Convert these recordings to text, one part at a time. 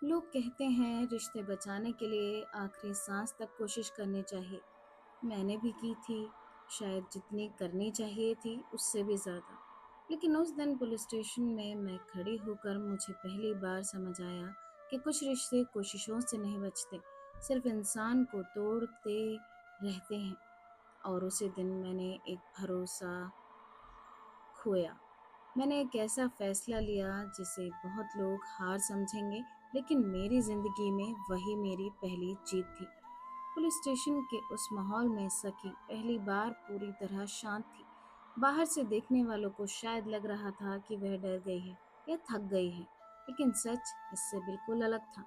लोग कहते हैं रिश्ते बचाने के लिए आखिरी सांस तक कोशिश करनी चाहिए। मैंने भी की थी, शायद जितनी करनी चाहिए थी उससे भी ज़्यादा। लेकिन उस दिन पुलिस स्टेशन में मैं खड़ी होकर मुझे पहली बार समझ आया कि कुछ रिश्ते कोशिशों से नहीं बचते, सिर्फ इंसान को तोड़ते रहते हैं। और उसी दिन मैंने एक भरोसा खोया। मैंने एक ऐसा फैसला लिया जिसे बहुत लोग हार समझेंगे, लेकिन मेरी जिंदगी में वही मेरी पहली जीत थी। पुलिस स्टेशन के उस माहौल में सखी पहली बार पूरी तरह शांत थी। बाहर से देखने वालों को शायद लग रहा था कि वह डर गई है या थक गई है, लेकिन सच इससे बिल्कुल अलग था।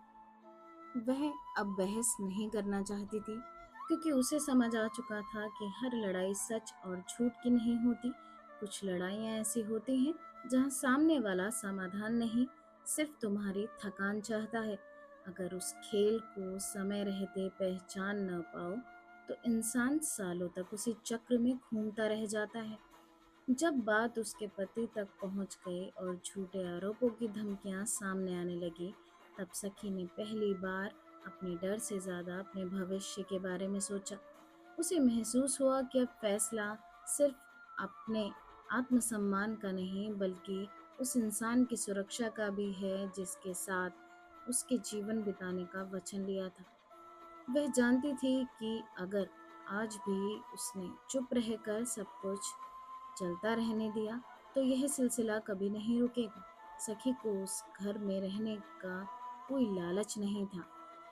वह अब बहस नहीं करना चाहती थी, क्योंकि उसे समझ आ चुका था कि हर लड़ाई सच और झूठ की नहीं होती। कुछ लड़ाइयाँ ऐसी होती हैं जहाँ सामने वाला समाधान नहीं, सिर्फ तुम्हारी थकान चाहता है। अगर उस खेल को समय रहते पहचान न पाओ, तो इंसान सालों तक उसी चक्र में घूमता रह जाता है। जब बात उसके पति तक पहुंच गई और झूठे आरोपों की धमकियां सामने आने लगी, तब सखी ने पहली बार अपने डर से ज्यादा अपने भविष्य के बारे में सोचा। उसे महसूस हुआ कि अब फैसला सिर्फ अपने आत्मसम्मान का नहीं, बल्कि उस इंसान की सुरक्षा का भी है जिसके साथ उसके जीवन बिताने का वचन लिया था। वह जानती थी कि अगर आज भी उसने चुप रहकर सब कुछ चलता रहने दिया, तो यह सिलसिला कभी नहीं रुकेगा। सखी को उस घर में रहने का कोई लालच नहीं था।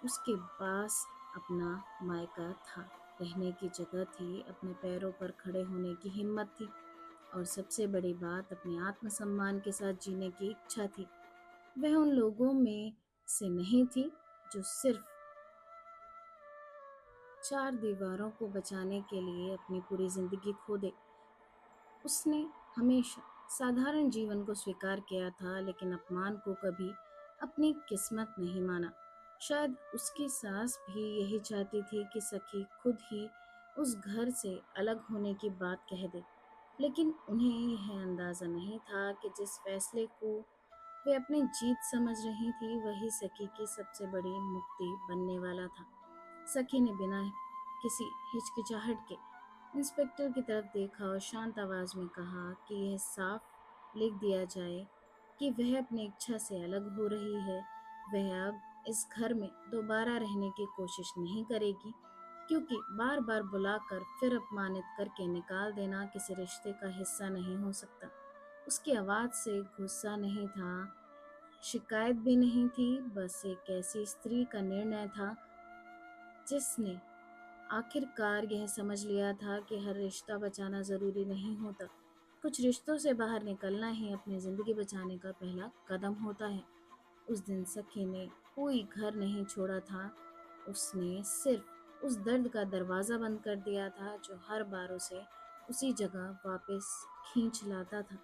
उसके पास अपना मायका था, रहने की जगह थी, अपने पैरों पर खड़े होने की हिम्मत थी, और सबसे बड़ी बात अपने आत्मसम्मान के साथ जीने की इच्छा थी। वह उन लोगों में से नहीं थी जो सिर्फ चार दीवारों को बचाने के लिए अपनी पूरी जिंदगी खो दे। उसने हमेशा साधारण जीवन को स्वीकार किया था, लेकिन अपमान को कभी अपनी किस्मत नहीं माना। शायद उसकी सास भी यही चाहती थी कि सखी खुद ही उस घर से अलग होने की बात कह दे, लेकिन उन्हें यह अंदाजा नहीं था कि जिस फैसले को वे अपनी जीत समझ रही थी, वही सखी की सबसे बड़ी मुक्ति बनने वाला था। सखी ने बिना किसी हिचकिचाहट के इंस्पेक्टर की तरफ देखा और शांत आवाज में कहा कि यह साफ लिख दिया जाए कि वह अपनी इच्छा से अलग हो रही है। वह अब इस घर में दोबारा रहने की कोशिश नहीं करेगी, क्योंकि बार बार बुलाकर फिर अपमानित करके निकाल देना किसी रिश्ते का हिस्सा नहीं हो सकता। उसकी आवाज से गुस्सा नहीं था, शिकायत भी नहीं थी, बस एक ऐसी स्त्री का निर्णय था जिसने आखिरकार यह समझ लिया था कि हर रिश्ता बचाना ज़रूरी नहीं होता। कुछ रिश्तों से बाहर निकलना ही अपनी ज़िंदगी बचाने का पहला कदम होता है। उस दिन सखी ने कोई घर नहीं छोड़ा था, उसने सिर्फ उस दर्द का दरवाज़ा बंद कर दिया था जो हर बार उसे उसी जगह वापस खींच लाता था।